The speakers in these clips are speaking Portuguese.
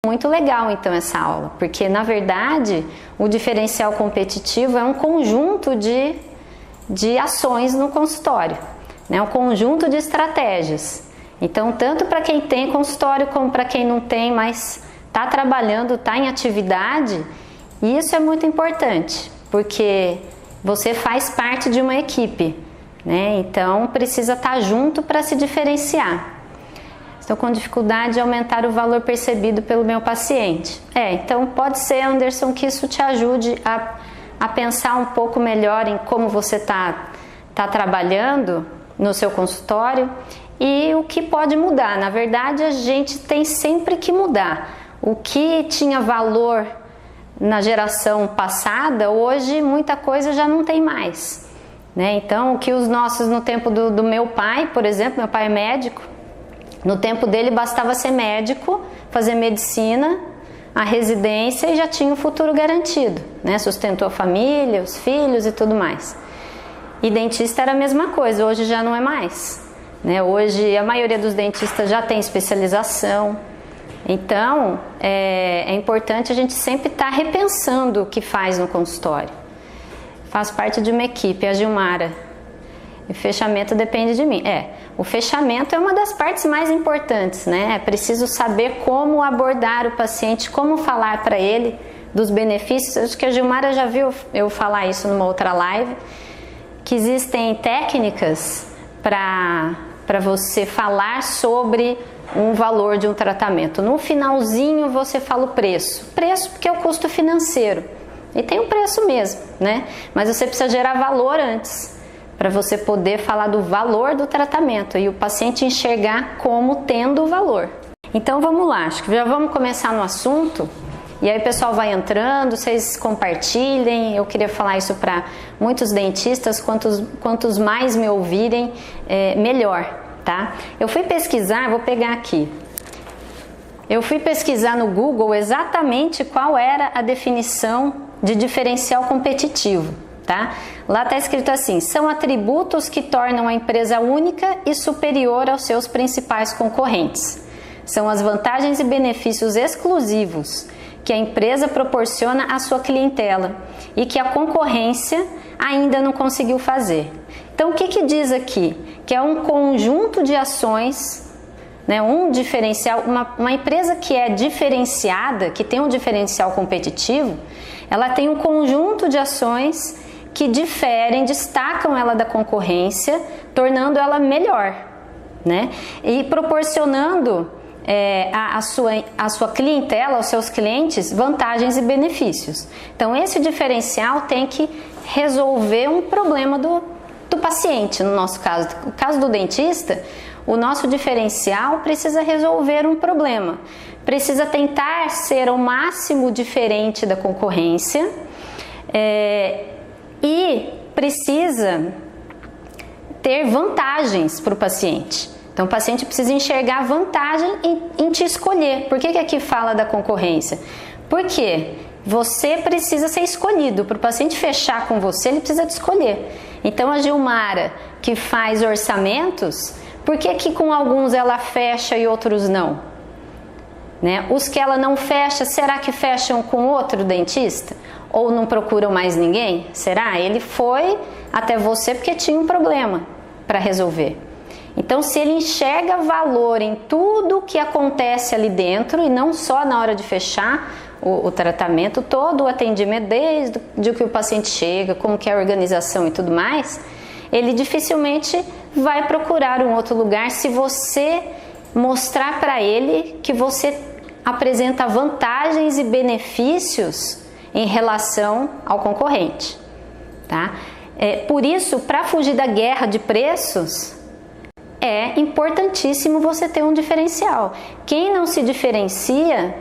Muito legal então essa aula, porque na verdade o diferencial competitivo é um conjunto de ações no consultório, né? Um conjunto de estratégias. Então, tanto para quem tem consultório como para quem não tem, mas está trabalhando, está em atividade, isso é muito importante, porque você faz parte de uma equipe, né? Então precisa estar junto para se diferenciar. Estou com dificuldade de aumentar o valor percebido pelo meu paciente. Então pode ser, Anderson, que isso te ajude a pensar um pouco melhor em como você está trabalhando no seu consultório e o que pode mudar. Na verdade, a gente tem sempre que mudar. O que tinha valor na geração passada, hoje muita coisa já não tem mais, né? Então, o que os nossos, no tempo do meu pai, por exemplo, meu pai é médico, no tempo dele bastava ser médico, fazer medicina, a residência e já tinha o futuro garantido, né? Sustentou a família, os filhos e tudo mais. E dentista era a mesma coisa, hoje já não é mais, né? Hoje a maioria dos dentistas já tem especialização. Então é importante a gente sempre estar repensando o que faz no consultório. Faço parte de uma equipe, a Gilmara. O fechamento depende de mim. O fechamento é uma das partes mais importantes, né? É preciso saber como abordar o paciente, como falar para ele dos benefícios. Acho que a Gilmara já viu eu falar isso numa outra live, que existem técnicas para você falar sobre um valor de um tratamento. No finalzinho você fala o preço. Preço porque é o custo financeiro. E tem um preço mesmo, né? Mas você precisa gerar valor antes, para você poder falar do valor do tratamento e o paciente enxergar como tendo valor. Então vamos lá, acho que já vamos começar no assunto, e aí o pessoal vai entrando, vocês compartilhem. Eu queria falar isso para muitos dentistas, quantos mais me ouvirem, melhor, tá? Eu fui pesquisar, vou pegar aqui. Eu fui pesquisar no Google exatamente qual era a definição de diferencial competitivo. Tá? Lá está escrito assim: são atributos que tornam a empresa única e superior aos seus principais concorrentes. São as vantagens e benefícios exclusivos que a empresa proporciona à sua clientela e que a concorrência ainda não conseguiu fazer. Então, o que diz aqui? Que é um conjunto de ações, né? Um diferencial, uma empresa que é diferenciada, que tem um diferencial competitivo, ela tem um conjunto de ações que diferem, destacam ela da concorrência, tornando ela melhor, né? E proporcionando a sua clientela, aos seus clientes, vantagens e benefícios. Então esse diferencial tem que resolver um problema do paciente, no nosso caso. No caso do dentista, o nosso diferencial precisa resolver um problema, precisa tentar ser ao máximo diferente da concorrência, e precisa ter vantagens para o paciente. Então o paciente precisa enxergar vantagem em te escolher. Por que aqui fala da concorrência? Porque você precisa ser escolhido. Para o paciente fechar com você, ele precisa te escolher. Então a Gilmara, que faz orçamentos, por que com alguns ela fecha e outros não? Né? Os que ela não fecha, será que fecham com outro dentista? Ou não procuram mais ninguém? Será? Ele foi até você porque tinha um problema para resolver. Então, se ele enxerga valor em tudo que acontece ali dentro, e não só na hora de fechar o tratamento, todo o atendimento, desde que o paciente chega, como que é a organização e tudo mais, ele dificilmente vai procurar um outro lugar se você mostrar para ele que você apresenta vantagens e benefícios em relação ao concorrente, tá? Por isso, para fugir da guerra de preços, é importantíssimo você ter um diferencial. Quem não se diferencia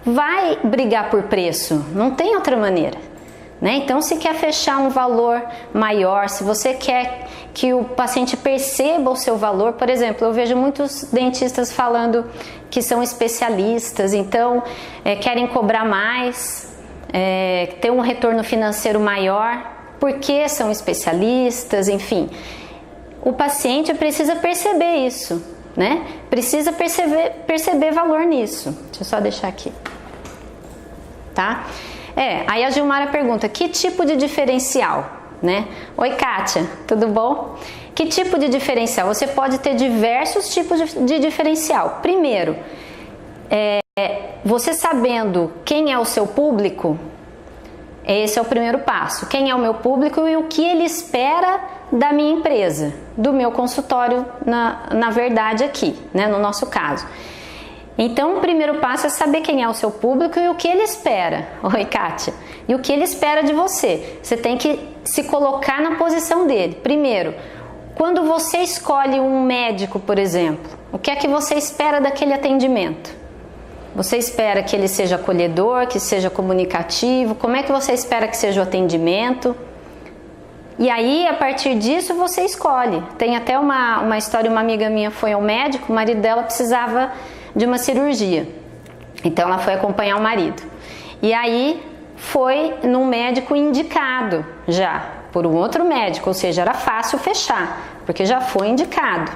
vai brigar por preço, não tem outra maneira, né? Então, se quer fechar um valor maior, se você quer que o paciente perceba o seu valor, por exemplo, eu vejo muitos dentistas falando que são especialistas, então querem cobrar mais, ter um retorno financeiro maior, porque são especialistas, enfim. O paciente precisa perceber isso, né? Precisa perceber valor nisso. Deixa eu só deixar aqui. Tá? Aí a Gilmara pergunta, que tipo de diferencial, né? Oi, Kátia, tudo bom? Que tipo de diferencial? Você pode ter diversos tipos de diferencial. Primeiro, você sabendo quem é o seu público, esse é o primeiro passo. Quem é o meu público e o que ele espera da minha empresa, do meu consultório, na verdade aqui, né, no nosso caso. Então, o primeiro passo é saber quem é o seu público e o que ele espera. Oi, Kátia. E o que ele espera de você. Você tem que se colocar na posição dele. Primeiro, quando você escolhe um médico, por exemplo, o que é que você espera daquele atendimento? Você espera que ele seja acolhedor, que seja comunicativo? Como é que você espera que seja o atendimento? E aí, a partir disso, você escolhe. Tem até uma história, uma amiga minha foi ao médico, o marido dela precisava de uma cirurgia. Então, ela foi acompanhar o marido. E aí, foi num médico indicado já, por um outro médico, ou seja, era fácil fechar, porque já foi indicado.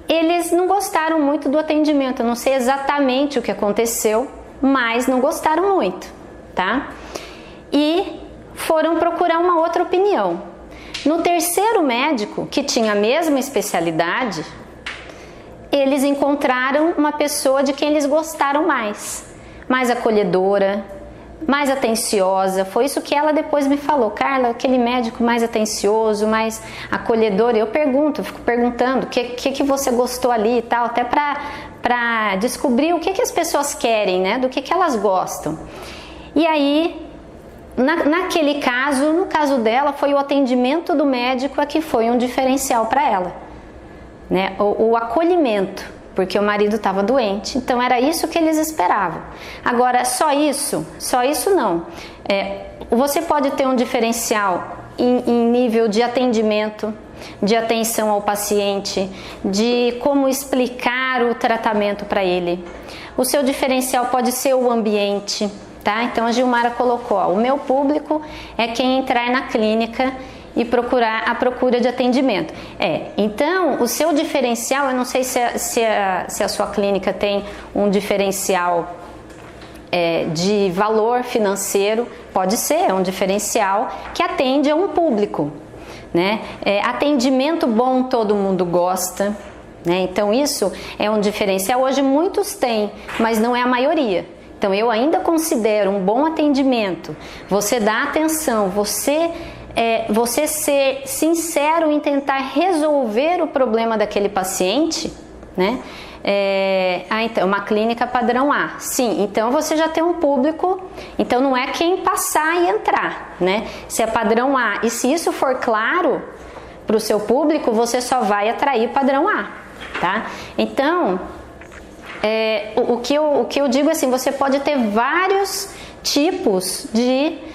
Eles não gostaram muito do atendimento, eu não sei exatamente o que aconteceu, mas não gostaram muito, tá? E foram procurar uma outra opinião. No terceiro médico, que tinha a mesma especialidade, eles encontraram uma pessoa de quem eles gostaram mais acolhedora, mais atenciosa. Foi isso que ela depois me falou. Carla, aquele médico mais atencioso, mais acolhedor. Eu fico perguntando o que você gostou ali e tal, até para descobrir o que as pessoas querem, né? Do que elas gostam. E aí, naquele caso, no caso dela, foi o atendimento do médico que foi um diferencial para ela, né? O acolhimento. Porque o marido estava doente, então era isso que eles esperavam. Agora, só isso não. Você pode ter um diferencial em nível de atendimento, de atenção ao paciente, de como explicar o tratamento para ele. O seu diferencial pode ser o ambiente, tá? Então a Gilmara colocou, o meu público é quem entrar na clínica e procurar a procura de atendimento. Então, o seu diferencial, eu não sei se a sua clínica tem um diferencial de valor financeiro, pode ser, é um diferencial que atende a um público, né? Atendimento bom todo mundo gosta, né? Então isso é um diferencial. Hoje muitos têm, mas não é a maioria. Então eu ainda considero um bom atendimento, você dá atenção, você ser sincero em tentar resolver o problema daquele paciente, né? Então, uma clínica padrão A. Sim, então você já tem um público, então não é quem passar e entrar, né? Se é padrão A e se isso for claro para o seu público, você só vai atrair padrão A, tá? Então, o que eu digo assim, você pode ter vários tipos de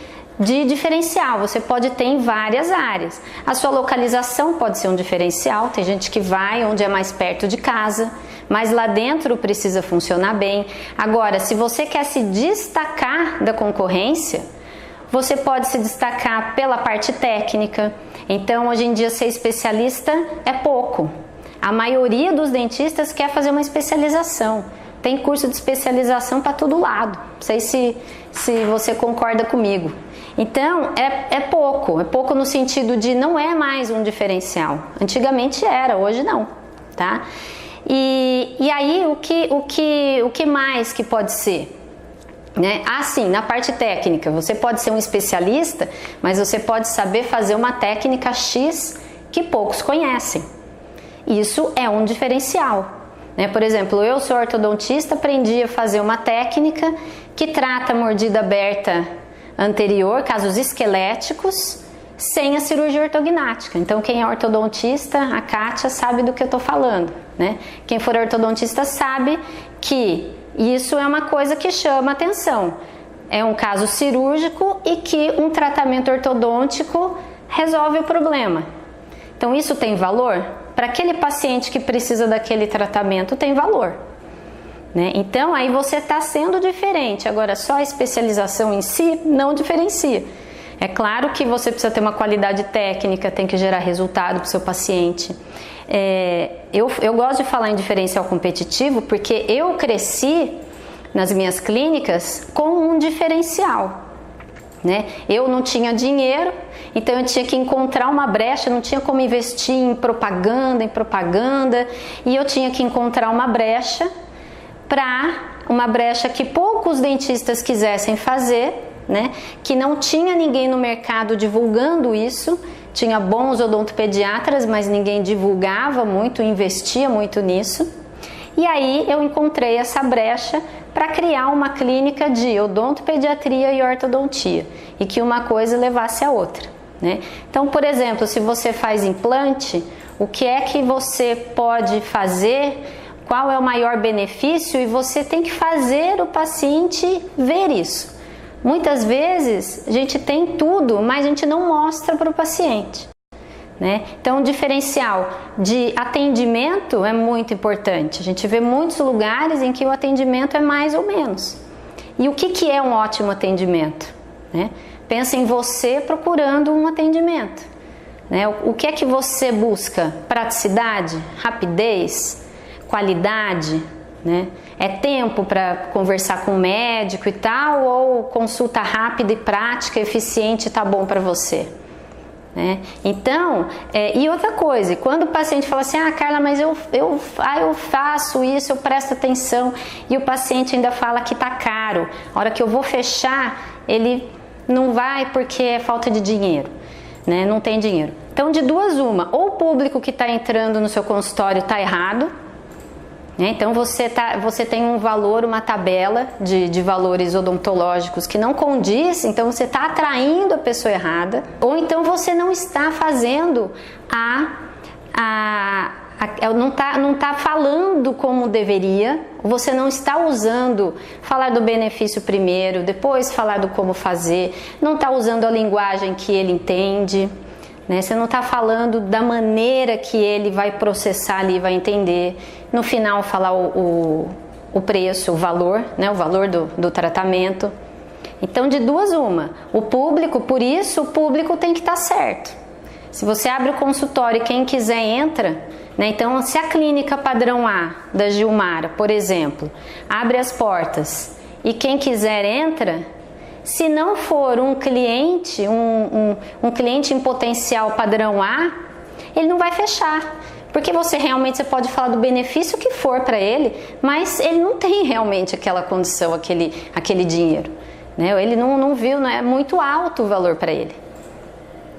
diferencial, você pode ter em várias áreas. A sua localização pode ser um diferencial, tem gente que vai onde é mais perto de casa, mas lá dentro precisa funcionar bem. Agora, se você quer se destacar da concorrência, você pode se destacar pela parte técnica. Então, hoje em dia, ser especialista é pouco. A maioria dos dentistas quer fazer uma especialização. Tem curso de especialização para todo lado. Não sei se você concorda comigo. Então, é pouco no sentido de não é mais um diferencial. Antigamente era, hoje não, tá? E aí, o que mais que pode ser? Né? Sim, na parte técnica, você pode ser um especialista, mas você pode saber fazer uma técnica X que poucos conhecem. Isso é um diferencial. Né? Por exemplo, eu sou ortodontista, aprendi a fazer uma técnica que trata a mordida aberta anterior, casos esqueléticos, sem a cirurgia ortognática. Então, quem é ortodontista, a Kátia, sabe do que eu estou falando, né? Quem for ortodontista sabe que isso é uma coisa que chama atenção. É um caso cirúrgico e que um tratamento ortodôntico resolve o problema. Então, isso tem valor? Para aquele paciente que precisa daquele tratamento, tem valor. Né? Então, aí você está sendo diferente. Agora, só a especialização em si não diferencia. É claro que você precisa ter uma qualidade técnica, tem que gerar resultado para o seu paciente. eu gosto de falar em diferencial competitivo porque eu cresci nas minhas clínicas com um diferencial, né? Eu não tinha dinheiro, então eu tinha que encontrar uma brecha, não tinha como investir em propaganda, e eu tinha que encontrar uma brecha que poucos dentistas quisessem fazer, né? Que não tinha ninguém no mercado divulgando isso, tinha bons odontopediatras, mas ninguém divulgava muito, investia muito nisso. E aí eu encontrei essa brecha para criar uma clínica de odontopediatria e ortodontia, e que uma coisa levasse a outra, né? Então, por exemplo, se você faz implante, o que é que você pode fazer, qual é o maior benefício, e você tem que fazer o paciente ver isso. Muitas vezes a gente tem tudo, mas a gente não mostra para o paciente, né? Então, o diferencial de atendimento é muito importante. A gente vê muitos lugares em que o atendimento é mais ou menos. E o que é um ótimo atendimento, né? Pensa em você procurando um atendimento, né? O que é que você busca? Praticidade, rapidez, qualidade, né? É tempo para conversar com o médico e tal, ou consulta rápida e prática, eficiente, tá bom para você? Né? Então, e outra coisa, quando o paciente fala assim, Carla, mas eu faço isso, eu presto atenção, e o paciente ainda fala que tá caro, a hora que eu vou fechar, ele não vai porque é falta de dinheiro, né? Não tem dinheiro. Então, de duas uma, ou o público que está entrando no seu consultório está errado, né? Então você tem um valor, uma tabela de valores odontológicos que não condiz, então você está atraindo a pessoa errada, ou então você não está fazendo não está falando como deveria, você não está usando, falar do benefício primeiro, depois falar do como fazer, não está usando a linguagem que ele entende, né? Você não está falando da maneira que ele vai processar ali, vai entender. No final falar o preço, o valor, né? O valor do tratamento. Então, de duas uma, o público, por isso o público tem que estar certo. Se você abre o consultório e quem quiser entra, né? Então, se a clínica padrão A da Gilmara, por exemplo, abre as portas e quem quiser entra, se não for um cliente, um cliente em potencial padrão A, ele não vai fechar. Porque você pode falar do benefício que for para ele, mas ele não tem realmente aquela condição, aquele dinheiro, né? Ele não viu, não é muito alto o valor para ele.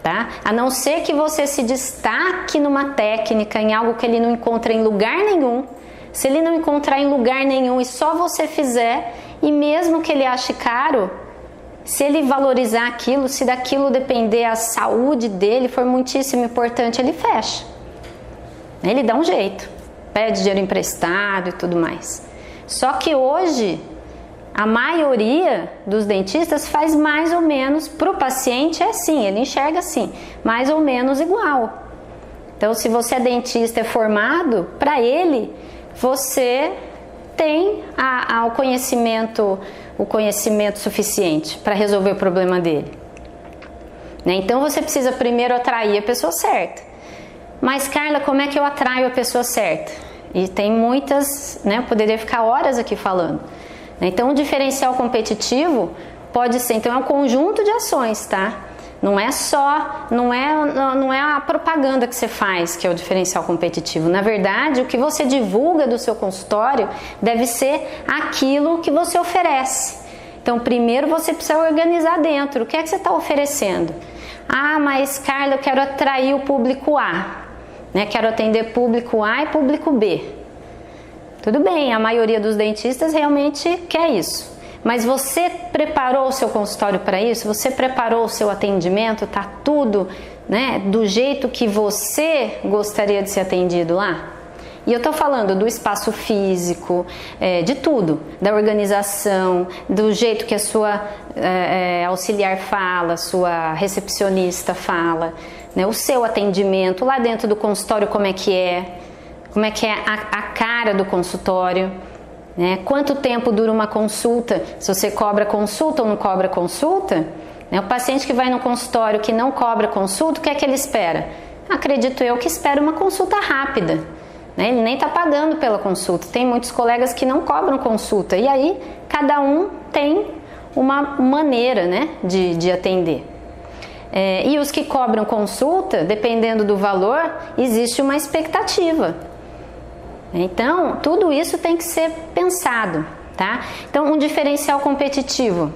Tá? A não ser que você se destaque numa técnica, em algo que ele não encontra em lugar nenhum. Se ele não encontrar em lugar nenhum e só você fizer, e mesmo que ele ache caro, se ele valorizar aquilo, se daquilo depender a saúde dele, for muitíssimo importante, ele fecha. Ele dá um jeito, pede dinheiro emprestado e tudo mais. Só que hoje, a maioria dos dentistas faz mais ou menos, para o paciente é assim, ele enxerga assim, mais ou menos igual. Então, se você é dentista, é formado, para ele, você tem o conhecimento suficiente para resolver o problema dele, né? Então, você precisa primeiro atrair a pessoa certa. Mas, Carla, como é que eu atraio a pessoa certa? E tem muitas, né? Eu poderia ficar horas aqui falando. Então, o diferencial competitivo pode ser, então é um conjunto de ações, tá? Não é a propaganda que você faz que é o diferencial competitivo. Na verdade, o que você divulga do seu consultório deve ser aquilo que você oferece. Então, primeiro você precisa organizar dentro. O que é que você está oferecendo? Mas Carla, eu quero atrair o público A, né? Quero atender público A e público B. Tudo bem, a maioria dos dentistas realmente quer isso. Mas você preparou o seu consultório para isso? Você preparou o seu atendimento? Tá tudo, né, do jeito que você gostaria de ser atendido lá? E eu tô falando do espaço físico, de tudo, da organização, do jeito que a sua auxiliar fala, sua recepcionista fala, né, o seu atendimento lá dentro do consultório, como é que é a cara do consultório, né? Quanto tempo dura uma consulta, se você cobra consulta ou não cobra consulta, né? O paciente que vai no consultório que não cobra consulta, o que é que ele espera? acredito eu, que espera uma consulta rápida, né? Ele nem está pagando pela consulta. Tem muitos colegas que não cobram consulta, e aí cada um tem uma maneira, né, de atender. E os que cobram consulta, dependendo do valor, existe uma expectativa. Então, tudo isso tem que ser pensado, tá? Então, um diferencial competitivo.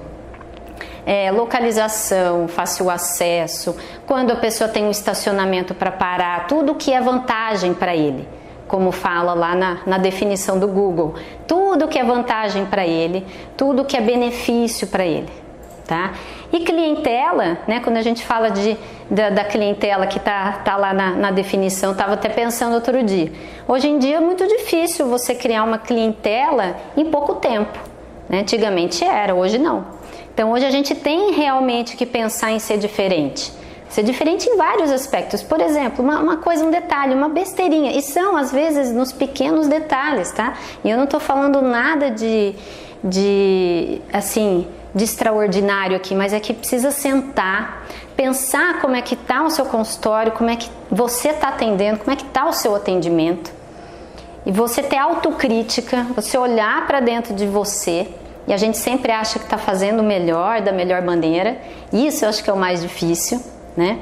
Localização, fácil acesso, quando a pessoa tem um estacionamento para parar, tudo que é vantagem para ele, como fala lá na definição do Google, tudo que é vantagem para ele, tudo que é benefício para ele, tá? E clientela, né, quando a gente fala da clientela que tá lá na definição, estava até pensando outro dia, hoje em dia é muito difícil você criar uma clientela em pouco tempo, né? Antigamente era, hoje não. Então hoje a gente tem realmente que pensar em ser diferente. Ser diferente em vários aspectos. Por exemplo, uma coisa, um detalhe, uma besteirinha. E são, às vezes, nos pequenos detalhes, tá? E eu não estou falando nada de extraordinário aqui, mas é que precisa sentar, pensar como é que está o seu consultório, como é que você está atendendo, como é que está o seu atendimento. E você ter autocrítica, você olhar para dentro de você. E a gente sempre acha que está fazendo o melhor, da melhor maneira. Isso eu acho que é o mais difícil, né?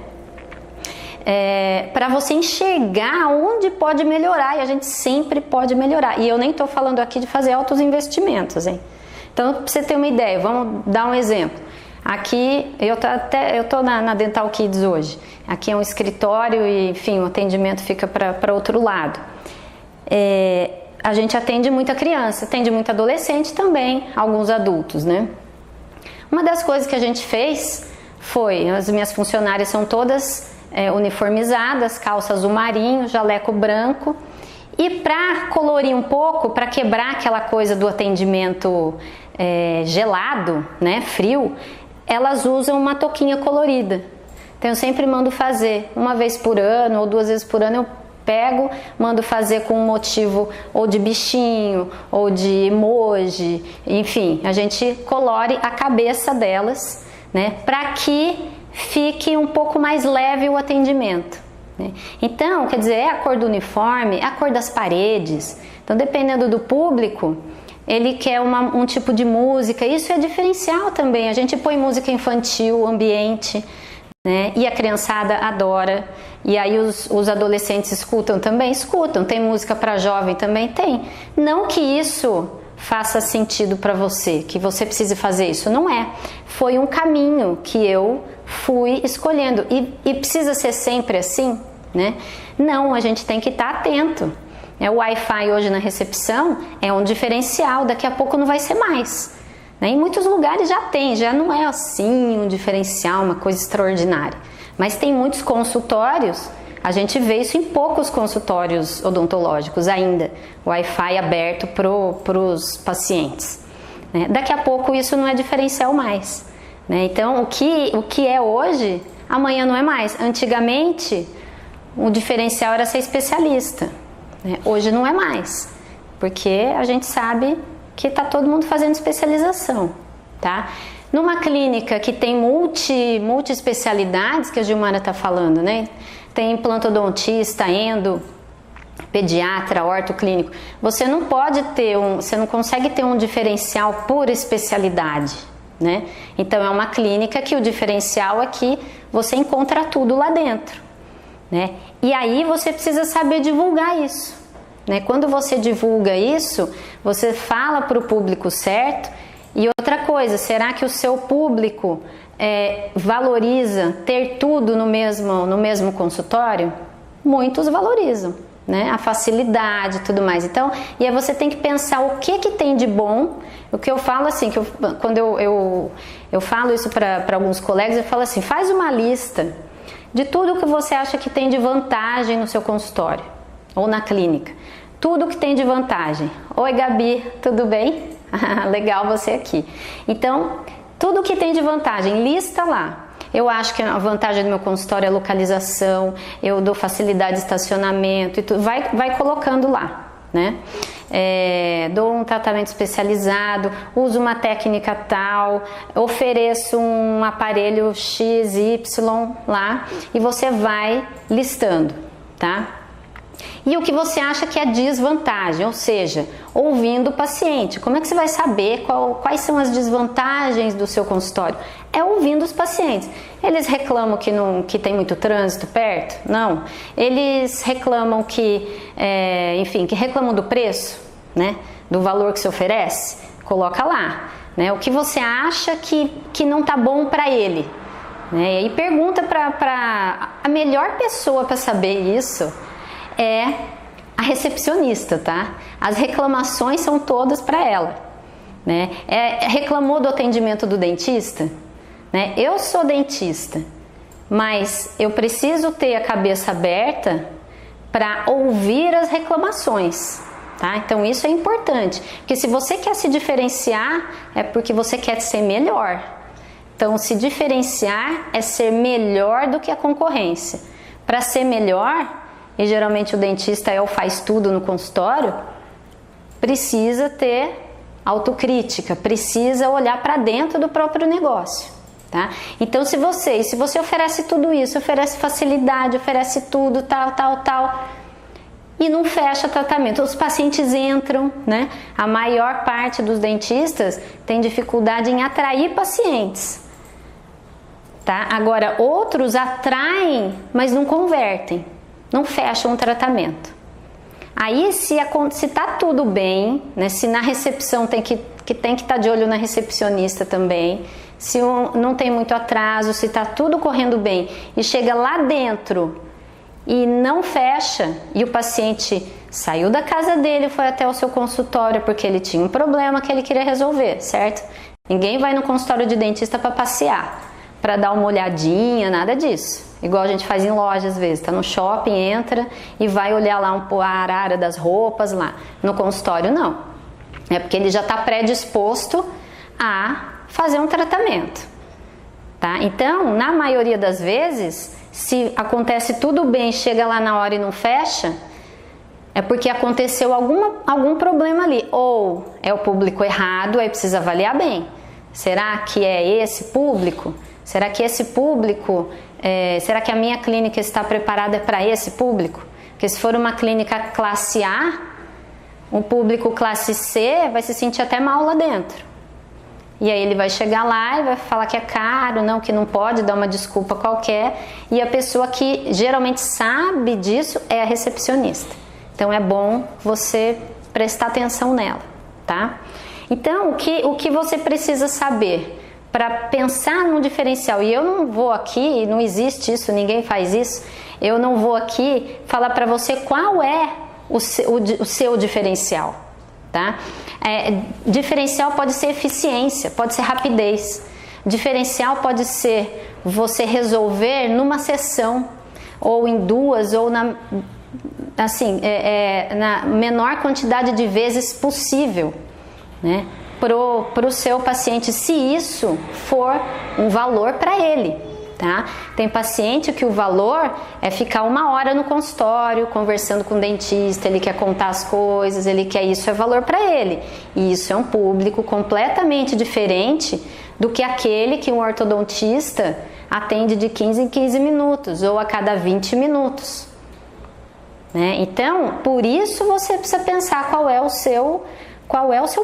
Para você enxergar onde pode melhorar, e a gente sempre pode melhorar. E eu nem estou falando aqui de fazer altos investimentos, hein? Então, para você ter uma ideia, vamos dar um exemplo. Aqui, eu tô na Dental Kids hoje. Aqui é um escritório e, enfim, o atendimento fica para outro lado. A gente atende muita criança, atende muito adolescente também, alguns adultos, né? Uma das coisas que a gente fez foi, as minhas funcionárias são todas uniformizadas, calça azul marinho, jaleco branco, e para colorir um pouco, para quebrar aquela coisa do atendimento gelado, né, frio, elas usam uma touquinha colorida. Então eu sempre mando fazer, uma vez por ano ou 2 vezes por ano eu pego, mando fazer com um motivo ou de bichinho, ou de emoji, enfim, a gente colore a cabeça delas, né, para que fique um pouco mais leve o atendimento, né? Então, quer dizer, é a cor do uniforme, é a cor das paredes, então dependendo do público, ele quer um tipo de música, isso é diferencial também, a gente põe música infantil, ambiente, né? E a criançada adora, e aí os adolescentes escutam também? Escutam. Tem música para jovem também? Tem. Não que isso faça sentido para você, que você precise fazer isso, não é. Foi um caminho que eu fui escolhendo, e precisa ser sempre assim, né? Não, a gente tem que estar atento. O Wi-Fi hoje na recepção é um diferencial, daqui a pouco não vai ser mais. Em muitos lugares já tem, já não é assim um diferencial, uma coisa extraordinária. Mas tem muitos consultórios, a gente vê isso em poucos consultórios odontológicos ainda, o Wi-Fi aberto para os pacientes. Daqui a pouco isso não é diferencial mais. Então o que é hoje, amanhã não é mais. Antigamente o diferencial era ser especialista, hoje não é mais, porque a gente sabe que está todo mundo fazendo especialização, tá? Numa clínica que tem multi-especialidades, que a Gilmara está falando, né? Tem implantodontista, endo, pediatra, ortoclínico. Você não consegue ter um diferencial por especialidade, né? Então é uma clínica que o diferencial é que você encontra tudo lá dentro, né? E aí você precisa saber divulgar isso. Quando você divulga isso, você fala para o público certo. E outra coisa, será que o seu público valoriza ter tudo no mesmo consultório? Muitos valorizam, né? A facilidade e tudo mais. Então, e aí você tem que pensar o que tem de bom. O que eu falo assim, quando eu falo isso para alguns colegas, eu falo assim, faz uma lista de tudo que você acha que tem de vantagem no seu consultório ou na clínica. Tudo que tem de vantagem. Oi, Gabi, tudo bem? Legal você aqui. Então, tudo que tem de vantagem, lista lá. Eu acho que a vantagem do meu consultório é a localização, eu dou facilidade de estacionamento e tudo. Vai colocando lá, né? dou um tratamento especializado, uso uma técnica tal, ofereço um aparelho XY lá, e você vai listando, tá? E o que você acha que é desvantagem, ou seja, ouvindo o paciente. Como é que você vai saber quais são as desvantagens do seu consultório? É ouvindo os pacientes. Eles reclamam que tem muito trânsito perto? Não. Eles reclamam que reclamam do preço, né? Do valor que se oferece? Coloca lá, né? O que você acha que não tá bom para ele? Né? E pergunta para a melhor pessoa para saber isso é a recepcionista, tá? As reclamações são todas para ela, né? Reclamou do atendimento do dentista? Né? Eu sou dentista, mas eu preciso ter a cabeça aberta para ouvir as reclamações, tá? Então isso é importante, porque se você quer se diferenciar, é porque você quer ser melhor. Então se diferenciar é ser melhor do que a concorrência. Para ser melhor, e geralmente o dentista faz tudo no consultório, precisa ter autocrítica, precisa olhar para dentro do próprio negócio, tá? Então se você oferece tudo isso, oferece facilidade, oferece tudo, tal, e não fecha tratamento, os pacientes entram, né? A maior parte dos dentistas tem dificuldade em atrair pacientes, tá? Agora outros atraem, mas não convertem, não fecham o tratamento. Aí se tá tudo bem, né, se na recepção tem que estar de olho na recepcionista também, se não tem muito atraso, se tá tudo correndo bem e chega lá dentro e não fecha, e o paciente saiu da casa dele, foi até o seu consultório porque ele tinha um problema que ele queria resolver, certo? Ninguém vai no consultório de dentista para passear, para dar uma olhadinha, nada disso. Igual a gente faz em loja às vezes, tá no shopping, entra e vai olhar lá a arara das roupas lá. No consultório não, é porque ele já está predisposto a fazer um tratamento, tá? Então, na maioria das vezes, se acontece tudo bem, chega lá na hora e não fecha, é porque aconteceu algum problema ali, ou é o público errado, aí precisa avaliar bem. Será que é esse público? Será que esse público, será que a minha clínica está preparada para esse público? Porque se for uma clínica classe A, um público classe C vai se sentir até mal lá dentro. E aí ele vai chegar lá e vai falar que é caro, que não pode, dar uma desculpa qualquer. E a pessoa que geralmente sabe disso é a recepcionista. Então é bom você prestar atenção nela, tá? Então o que você precisa saber para pensar num diferencial? E eu não vou aqui, não existe isso, ninguém faz isso, eu não vou aqui falar para você qual é o seu diferencial, tá? Diferencial pode ser eficiência, pode ser rapidez. Diferencial pode ser você resolver numa sessão, ou em duas, ou na menor quantidade de vezes possível, né? Pro seu paciente, se isso for um valor para ele, tá? Tem paciente que o valor é ficar 1 hora no consultório conversando com o dentista, ele quer contar as coisas, ele quer, isso é valor para ele. E isso é um público completamente diferente do que aquele que um ortodontista atende de 15 em 15 minutos ou a cada 20 minutos. Né? Então, por isso você precisa pensar qual é o seu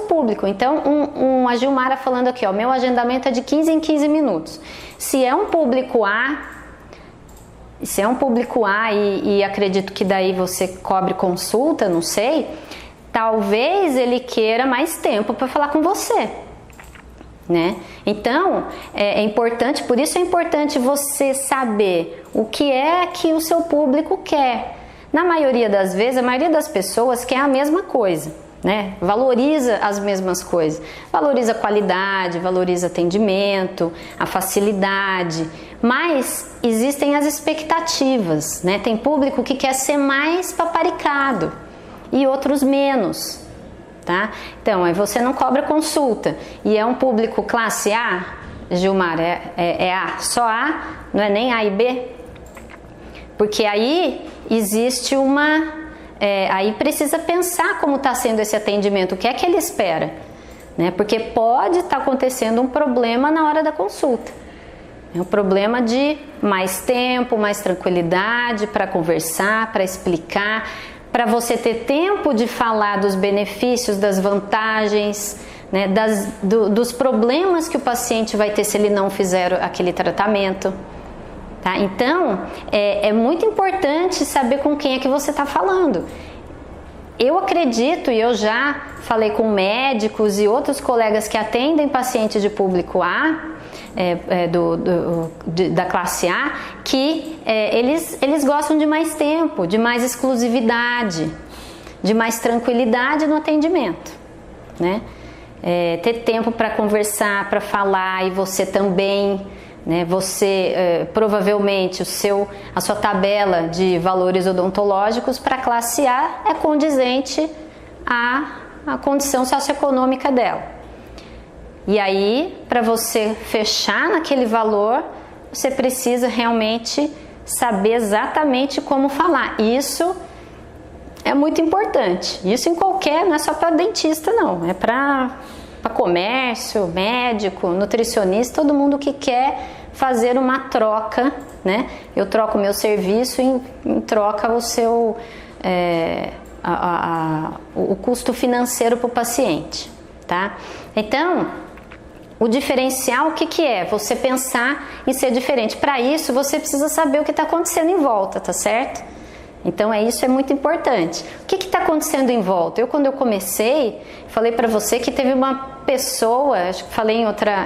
público. Então, a Gilmara falando aqui, meu agendamento é de 15 em 15 minutos. Se é um público A, e acredito que daí você cobre consulta, não sei, talvez ele queira mais tempo para falar com você, né? Então, é importante, por isso é importante você saber o que é que o seu público quer. Na maioria das vezes, a maioria das pessoas quer a mesma coisa, né? Valoriza as mesmas coisas, valoriza a qualidade, valoriza atendimento, a facilidade, mas existem as expectativas, né? Tem público que quer ser mais paparicado e outros menos, tá? Então, aí você não cobra consulta e é um público classe A, Gilmar, é A, só A, não é nem A e B, porque aí existe uma aí precisa pensar como está sendo esse atendimento, o que é que ele espera, né? Porque pode estar acontecendo um problema na hora da consulta. É um problema de mais tempo, mais tranquilidade para conversar, para explicar, para você ter tempo de falar dos benefícios, das vantagens, né, dos problemas que o paciente vai ter se ele não fizer aquele tratamento. Tá? Então, é muito importante saber com quem é que você está falando. Eu acredito, e eu já falei com médicos e outros colegas que atendem pacientes de público A, da classe A, que eles gostam de mais tempo, de mais exclusividade, de mais tranquilidade no atendimento, né? Ter tempo para conversar, para falar, e você também, né? Você provavelmente a sua tabela de valores odontológicos para a classe A é condizente à condição socioeconômica dela. E aí, para você fechar naquele valor, você precisa realmente saber exatamente como falar. Isso é muito importante. Isso em qualquer, não é só para dentista não, é para comércio, médico, nutricionista, todo mundo que quer fazer uma troca, né? Eu troco o meu serviço e em troca o seu o custo financeiro para o paciente, tá? Então, o diferencial, o que é? Você pensar em ser diferente. Para isso, você precisa saber o que está acontecendo em volta, tá certo? Então, isso é muito importante. O que está acontecendo em volta? Quando eu comecei, falei para você que teve uma pessoa, acho que falei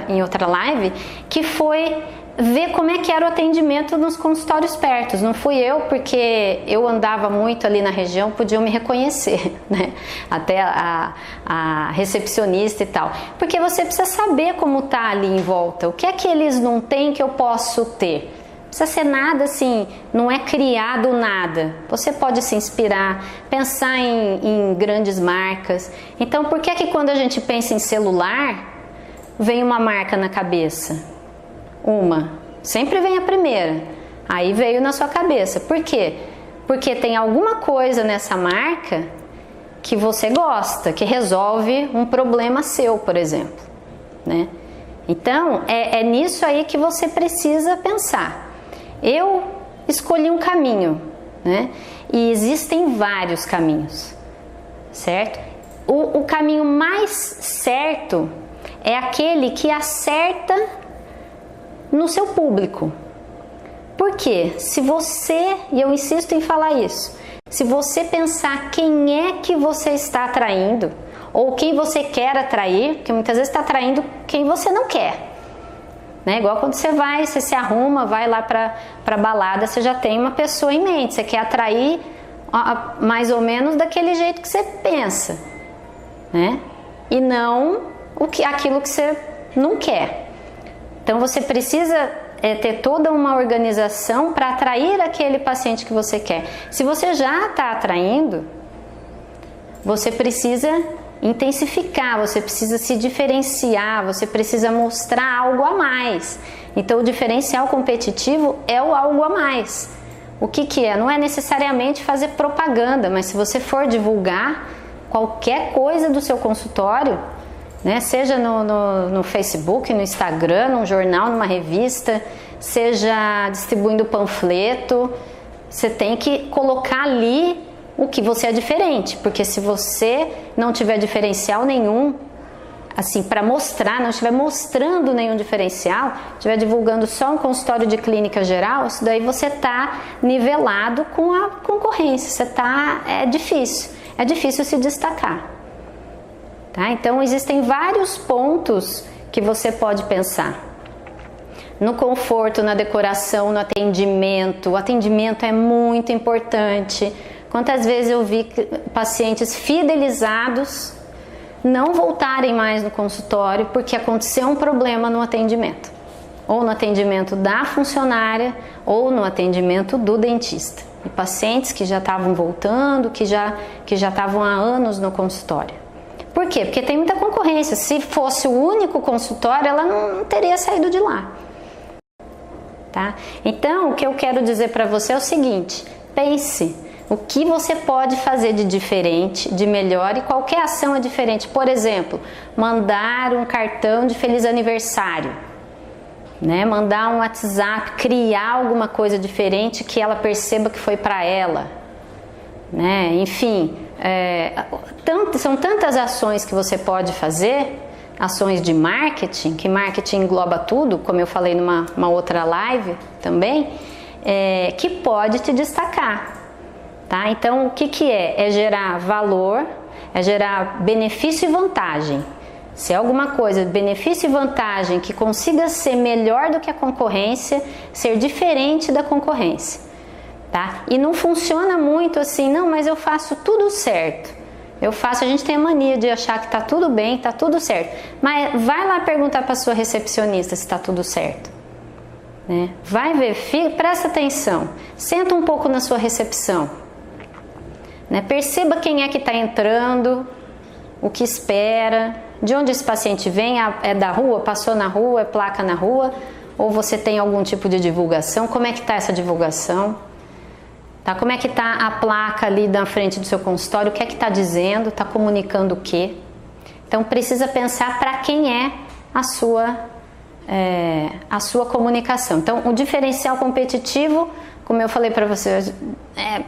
em outra live, que foi ver como é que era o atendimento nos consultórios perto. Não fui eu, porque eu andava muito ali na região, podiam me reconhecer, né? Até a recepcionista e tal. Porque você precisa saber como tá ali em volta. O que é que eles não têm que eu posso ter? Não precisa ser nada assim, não é criado nada. Você pode se inspirar, pensar em grandes marcas. Então, por que é que quando a gente pensa em celular, vem uma marca na cabeça? Sempre vem a primeira, aí veio na sua cabeça. Por quê? Porque tem alguma coisa nessa marca que você gosta, que resolve um problema seu, por exemplo, né? Então, é nisso aí que você precisa pensar. Eu escolhi um caminho, né? E existem vários caminhos, certo? O caminho mais certo é aquele que acerta no seu público. Por quê? Se você, e eu insisto em falar isso, se você pensar quem é que você está atraindo, ou quem você quer atrair, porque muitas vezes está atraindo quem você não quer, né? Igual quando você se arruma, vai lá para balada, você já tem uma pessoa em mente, você quer atrair mais ou menos daquele jeito que você pensa, né? E não aquilo que você não quer. Então você precisa ter toda uma organização para atrair aquele paciente que você quer. Se você já está atraindo, você precisa intensificar, você precisa se diferenciar, você precisa mostrar algo a mais. Então o diferencial competitivo é o algo a mais. O que é? Não é necessariamente fazer propaganda, mas se você for divulgar qualquer coisa do seu consultório, né, seja no Facebook, no Instagram, num jornal, numa revista, seja distribuindo panfleto, você tem que colocar ali o que você é diferente, porque se você não tiver diferencial nenhum, assim, para mostrar, não estiver mostrando nenhum diferencial, estiver divulgando só um consultório de clínica geral, isso daí você está nivelado com a concorrência, é difícil se destacar. Tá? Então existem vários pontos que você pode pensar. No conforto, na decoração, no atendimento. O atendimento é muito importante. Quantas vezes eu vi pacientes fidelizados não voltarem mais no consultório porque aconteceu um problema no atendimento. Ou no atendimento da funcionária, ou no atendimento do dentista. E pacientes que já estavam voltando, que já estavam há anos no consultório. Por quê? Porque tem muita concorrência. Se fosse o único consultório, ela não teria saído de lá. Tá? Então, o que eu quero dizer para você é o seguinte: pense O que você pode fazer de diferente, de melhor, e qualquer ação é diferente. Por exemplo, mandar um cartão de feliz aniversário, né? Mandar um WhatsApp, criar alguma coisa diferente que ela perceba que foi para ela, né? Enfim, são tantas ações que você pode fazer, ações de marketing, que marketing engloba tudo, como eu falei numa outra live também, que pode te destacar. Tá? Então, o que é? É gerar valor, é gerar benefício e vantagem. Se é alguma coisa, benefício e vantagem que consiga ser melhor do que a concorrência, ser diferente da concorrência. Tá? E não funciona muito assim, não, mas eu faço tudo certo. A gente tem a mania de achar que está tudo bem, está tudo certo. Mas vai lá perguntar para a sua recepcionista se está tudo certo. Né? Vai ver, presta atenção, senta um pouco na sua recepção. Né? Perceba quem é que está entrando, o que espera, de onde esse paciente vem, é da rua, passou na rua, é placa na rua, ou você tem algum tipo de divulgação, como é que está essa divulgação, tá? Como é que está a placa ali na frente do seu consultório, o que é que está dizendo, está comunicando o quê? Então precisa pensar para quem é a sua comunicação. Então o diferencial competitivo, como eu falei para vocês,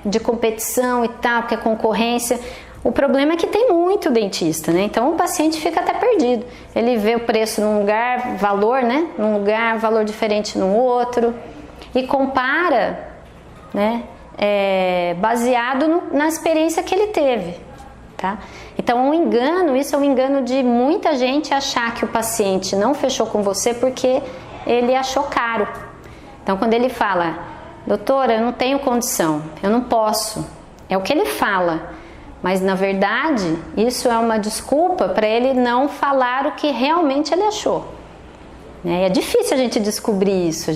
de competição e tal, porque é concorrência. O problema é que tem muito dentista, né? Então o paciente fica até perdido. Ele vê o preço num lugar, valor, né? Num lugar, valor diferente no outro, e compara, né? Baseado na experiência que ele teve, tá? Então isso é um engano de muita gente achar que o paciente não fechou com você porque ele achou caro. Então quando ele fala: doutora, eu não tenho condição, eu não posso. É o que ele fala, mas na verdade isso é uma desculpa para ele não falar o que realmente ele achou. É difícil a gente descobrir isso,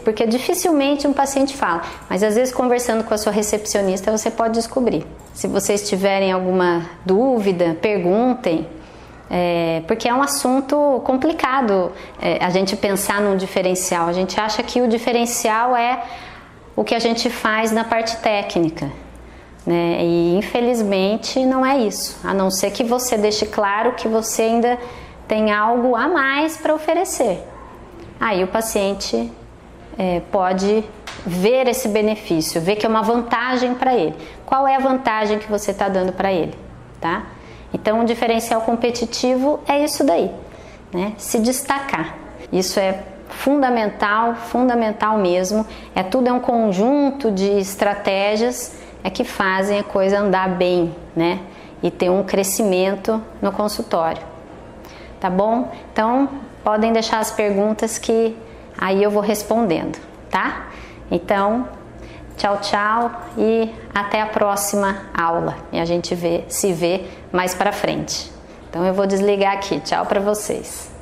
porque dificilmente um paciente fala, mas às vezes conversando com a sua recepcionista você pode descobrir. Se vocês tiverem alguma dúvida, perguntem. Porque é um assunto complicado a gente pensar num diferencial. A gente acha que o diferencial é o que a gente faz na parte técnica, né? E infelizmente não é isso, a não ser que você deixe claro que você ainda tem algo a mais para oferecer. Aí o paciente pode ver esse benefício, ver que é uma vantagem para ele. Qual é a vantagem que você está dando para ele? Tá? Então o diferencial competitivo é isso daí, né? Se destacar. Isso é fundamental, fundamental mesmo. Tudo é um conjunto de estratégias que fazem a coisa andar bem, né? E ter um crescimento no consultório. Tá bom? Então, podem deixar as perguntas que aí eu vou respondendo, tá? Então, tchau, tchau e até a próxima aula. E a gente se vê mais pra frente. Então, eu vou desligar aqui. Tchau pra vocês.